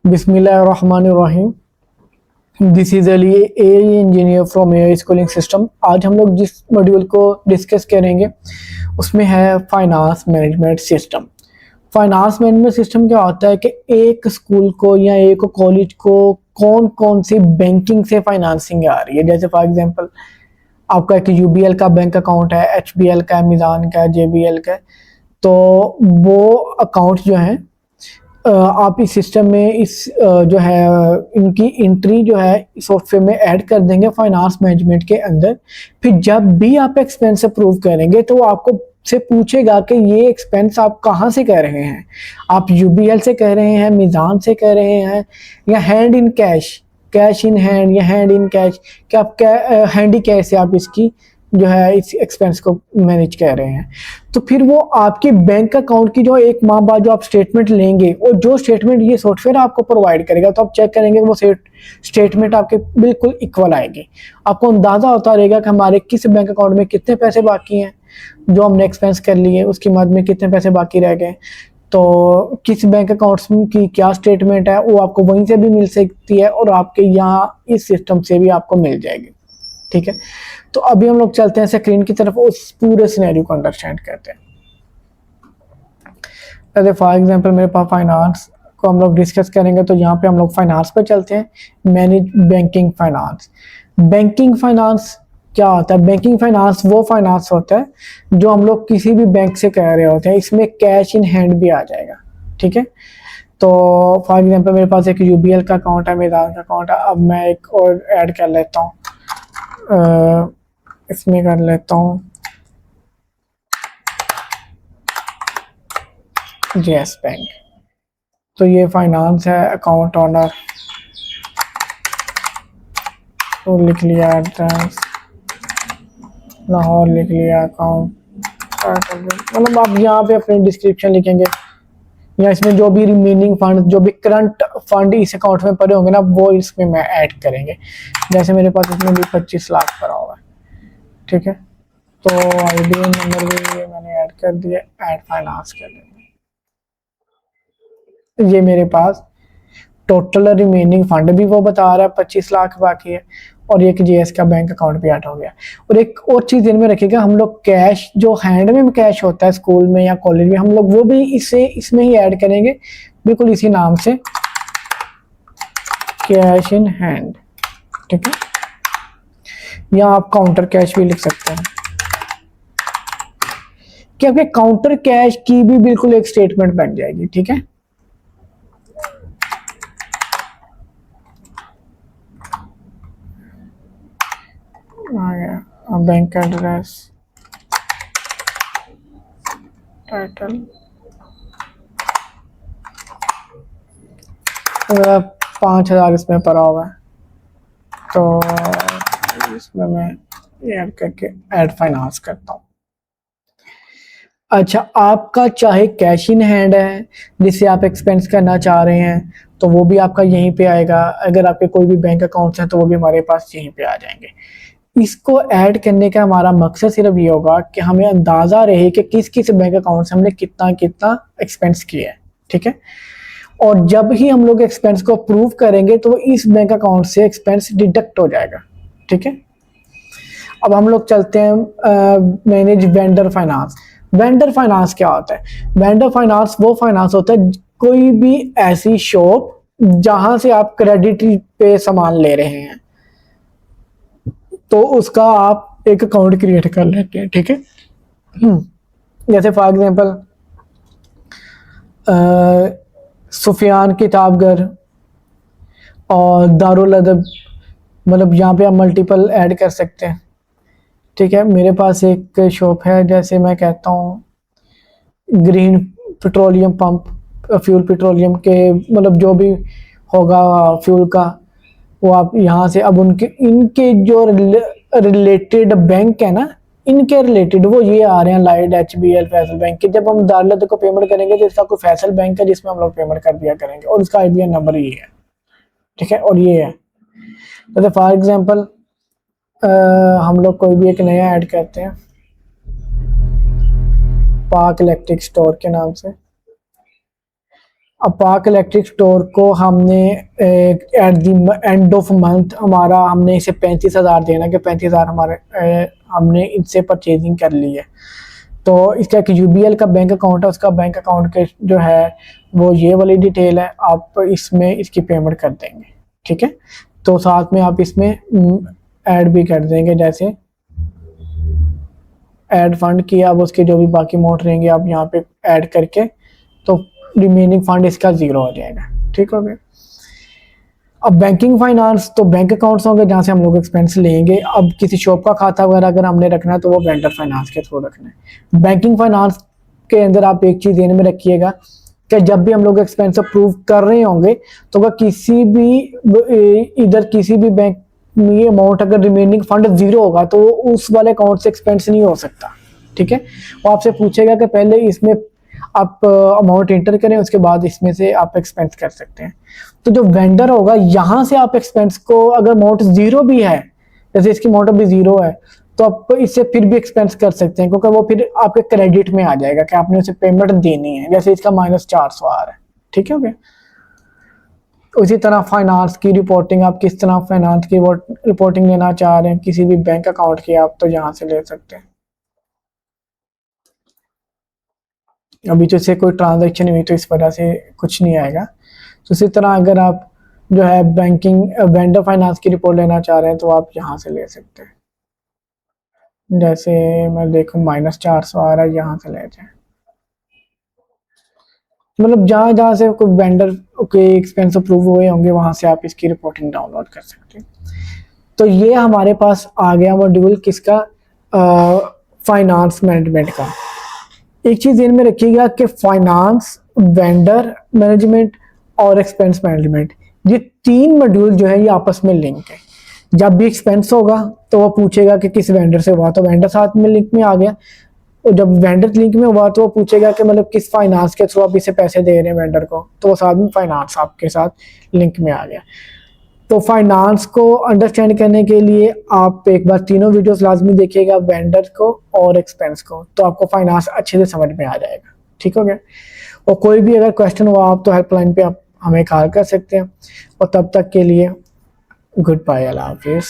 बिस्मिल्लाहिर्रहमानिर्रहीम। This is Ali, AI engineer from AI schooling system. आज हम लोग जिस मॉड्यूल को डिस्कस करेंगे उसमें है finance management system. Finance management system क्या होता है कि एक स्कूल को या एक कॉलेज को कौन कौन सी बैंकिंग से फाइनेंसिंग आ रही है। जैसे फॉर एग्जांपल आपका एक यूबीएल का बैंक अकाउंट है, एचबीएल का है, मिज़ान का है, जेबीएल का है। तो वो अकाउंट जो है आप इस सिस्टम में जो है इनकी एंट्री जो है सॉफ्टवेयर में ऐड कर देंगे फाइनेंस मैनेजमेंट के अंदर। फिर जब भी आप एक्सपेंस अप्रूव करेंगे तो वो आपको से पूछेगा कि ये एक्सपेंस आप कहाँ से कर रहे हैं, आप यूबीएल से कर रहे हैं, मिज़ान से कर रहे हैं, या hand in cash, cash in hand या हैंड इन कैश, कि आप हैंडी कैश से आप इसकी जो है इस एक्सपेंस को मैनेज कर रहे हैं। तो फिर वो आपके बैंक अकाउंट की जो एक माह बाद जो आप स्टेटमेंट लेंगे और जो स्टेटमेंट ये सॉफ्टवेयर आपको प्रोवाइड करेगा, तो आप चेक करेंगे वो स्टेटमेंट आपके बिल्कुल इक्वल आएगी। आपको अंदाज़ा होता रहेगा कि हमारे किस बैंक अकाउंट में कितने पैसे बाकी हैं, जो हमने एक्सपेंस कर लिए उसके बाद में कितने पैसे बाकी रह गए, तो किस बैंक अकाउंट्स की क्या स्टेटमेंट है वो आपको वहीं से भी मिल सकती है और आपके यहाँ इस सिस्टम से भी आपको मिल जाएगी। ठीक है, तो अभी हम लोग चलते हैं स्क्रीन की तरफ, उस पूरे सिनेरियो को अंडरस्टैंड करते हैं। अगर फॉर एग्जांपल मेरे पास फाइनेंस को हम लोग डिस्कस करेंगे, तो यहाँ पे हम लोग फाइनेंस पे चलते हैं। Manage banking finance. Banking finance क्या होता है? बैंकिंग फाइनेंस वो फाइनेंस होता है जो हम लोग किसी भी बैंक से कर रहे होते हैं। इसमें कैश इन हैंड भी आ जाएगा। ठीक है, तो फॉर एग्जांपल मेरे पास एक यूबीएल का अकाउंट है, मिज़ान का अकाउंट है। अब मैं एक और ऐड कर लेता हूँ, इसमें कर लेता हूँ जेएस बैंक। तो ये फाइनेंस है, अकाउंट ऑनर तो लिख लिया, एड्रेस लाहौर लिख लिया, अकाउंट मतलब आप यहाँ पे अपनी डिस्क्रिप्शन लिखेंगे, या इसमें जो भी रिमेनिंग फंड, जो भी करंट फंड इस अकाउंट में पड़े होंगे ना, वो इसमें मैं ऐड करेंगे। जैसे मेरे पास इसमें भी 25 लाख पड़ा हुआ है। ठीक है, तो आईडी नंबर भी ये मैंने ऐड कर दिया, ऐड फाइनेंस कर देंगे। ये मेरे पास टोटल रिमेनिंग फंड भी वो बता रहा है 25 लाख बाकी है, और एक जीएस का बैंक अकाउंट भी ऐड हो गया। और एक और चीज ध्यान में रखिएगा, हम लोग कैश जो हैंड में कैश होता है स्कूल में या कॉलेज में, हम लोग वो भी इसमें ही ऐड करेंगे, बिल्कुल इसी नाम से, कैश इन हैंड। ठीक है, या आप काउंटर कैश भी लिख सकते हैं, कि आपके काउंटर कैश की भी बिल्कुल एक स्टेटमेंट बन जाएगी। ठीक है, आ गया बैंक एड्रेस, टाइटल, 5,000 इसमें पड़ा हुआ है, तो इसमें मैं ऐड करके ऐड फाइनेंस करता हूँ। अच्छा, आपका चाहे कैश इन हैंड है जिसे आप एक्सपेंस करना चाह रहे हैं, तो वो भी आपका यहीं पे आएगा। अगर आपके कोई भी बैंक अकाउंट्स हैं तो वो भी हमारे पास यहीं पे आ जाएंगे। इसको ऐड करने का हमारा मकसद सिर्फ ये होगा कि हमें अंदाजा रहे कि किस किस बैंक अकाउंट से हमने कितना कितना एक्सपेंस किया है। ठीक है, और जब ही हम लोग एक्सपेंस को अप्रूव करेंगे तो इस बैंक अकाउंट से एक्सपेंस डिडक्ट हो जाएगा। ठीक है, अब हम लोग चलते हैं manage vendor finance. Vendor finance क्या होता है? वेंडर फाइनेंस वो फाइनेंस होता है कोई भी ऐसी शॉप जहां से आप क्रेडिट पे सामान ले रहे हैं, तो उसका आप एक अकाउंट क्रिएट कर लेते हैं। ठीक है, जैसे फॉर एग्जांपल सुफियान किताबगर और दारुल अदब, मतलब यहाँ पे आप मल्टीपल ऐड कर सकते हैं। ठीक है, मेरे पास एक शॉप है, जैसे मैं कहता हूँ green petroleum pump, fuel petroleum के मतलब जो भी होगा फ्यूल का, वो आप यहाँ से अब उनके इनके जो रिलेटेड बैंक है ना, इनके रिलेटेड वो ये आ रहे हैं, लाइट, एचबीएल, फैसल बैंक के। जब हम दारुल को पेमेंट करेंगे तो इसका कोई फैसल बैंक है जिसमें हम लोग पेमेंट कर दिया करेंगे, और उसका आईबीएन नंबर ये है। ठीक है, और ये है, जैसे फॉर एग्जांपल हम लोग कोई भी एक नया ऐड करते हैं, पाक इलेक्ट्रिक स्टोर के नाम से, अपाक इलेक्ट्रिक स्टोर को हमने at the end of month हमारा हमने इसे 35,000 देना कि 35,000 हमारे हमने इनसे परचेजिंग कर ली है। तो इसका एक यूबीएल का बैंक अकाउंट है, उसका बैंक अकाउंट के जो है वो ये वाली डिटेल है, आप इसमें इसकी पेमेंट कर देंगे, ठीक है। तो साथ में आप इसमें ऐड भी कर देंगे, जैसे ऐड फंड किया, अब उसके जो भी बाकी अमाउंट रहेंगे आप यहाँ पे ऐड करके, तो रिमेनिंग फंड इसका जीरो हो जाएगा, ठीक हो गया। अब बैंकिंग फाइनेंस तो बैंक अकाउंट्स होंगे जहाँ से हम लोग एक्सपेंस लेंगे। अब किसी शॉप का खाता वगैरह अगर हमने रखना है तो वो वेंडर फाइनेंस के थ्रू रखना है। बैंकिंग फाइनेंस के अंदर आप एक चीज़ ध्यान में रखिएगा कि जब भी हम लोग एक्सपेंस अप्रूव कर रहे होंगे तो अगर किसी भी बैंक में ये अमाउंट अगर रिमेनिंग फंड जीरो होगा तो उस वाले अकाउंट से एक्सपेंस नहीं हो सकता, ठीक है। वो आपसे पूछेगा कि पहले इसमें आप अमाउंट एंटर करें, उसके बाद इसमें से आप एक्सपेंस कर सकते हैं। तो जो वेंडर होगा यहाँ से आप एक्सपेंस को, अगर अमाउंट जीरो भी है, जैसे इसकी अमाउंट अभी जीरो है, तो आप इससे फिर भी एक्सपेंस कर सकते हैं, क्योंकि वो फिर आपके क्रेडिट में आ जाएगा कि आपने उसे पेमेंट देनी है। जैसे इसका -400 आ रहा है, ठीक है। ओके, उसी तरह फाइनेंस की रिपोर्टिंग, आप किस तरह फाइनेंस की रिपोर्टिंग लेना चाह रहे हैं किसी भी बैंक अकाउंट की, आप तो यहाँ से ले सकते हैं। अभी तो इससे कोई ट्रांजैक्शन नहीं हुई तो इस वजह से कुछ नहीं आएगा। तो इसी तरह अगर आप जो है बैंकिंग वेंडर फाइनेंस की रिपोर्ट लेना चाह रहे हैं तो आप यहाँ से ले सकते हैं। जैसे मैं देखूँ -400 आ रहा है, यहाँ से ले जाए, मतलब जहाँ जहाँ से कोई वेंडर के एक्सपेंस अप्रूव हुए होंगे वहाँ से आप इसकी रिपोर्टिंग डाउनलोड कर सकते हैं। तो ये हमारे पास आ गया मॉड्यूल किसका, फाइनेंस मैनेजमेंट का। एक चीज़ ध्यान में रखिएगा कि फाइनेंस, वेंडर मैनेजमेंट और एक्सपेंस मैनेजमेंट, ये 3 मॉड्यूल जो है ये आपस में लिंक है। जब भी एक्सपेंस होगा तो वो पूछेगा कि किस वेंडर से हुआ, तो वेंडर साथ में लिंक में आ गया। और जब वेंडर लिंक में हुआ तो वो पूछेगा कि मतलब किस फाइनेंस के थ्रू आप इसे पैसे दे रहे हैं वेंडर को, तो वो साथ में फाइनेंस आपके साथ लिंक में आ गया। तो फाइनेंस को अंडरस्टैंड करने के लिए आप एक बार तीनों वीडियोस लाजमी देखिएगा, वेंडर को और एक्सपेंस को, तो आपको फाइनेंस अच्छे से समझ में आ जाएगा, ठीक हो गया। और कोई भी अगर क्वेश्चन हुआ आप तो हेल्पलाइन पे आप हमें कॉल कर सकते हैं। और तब तक के लिए गुड बाय, अल्लाह हाफिज़।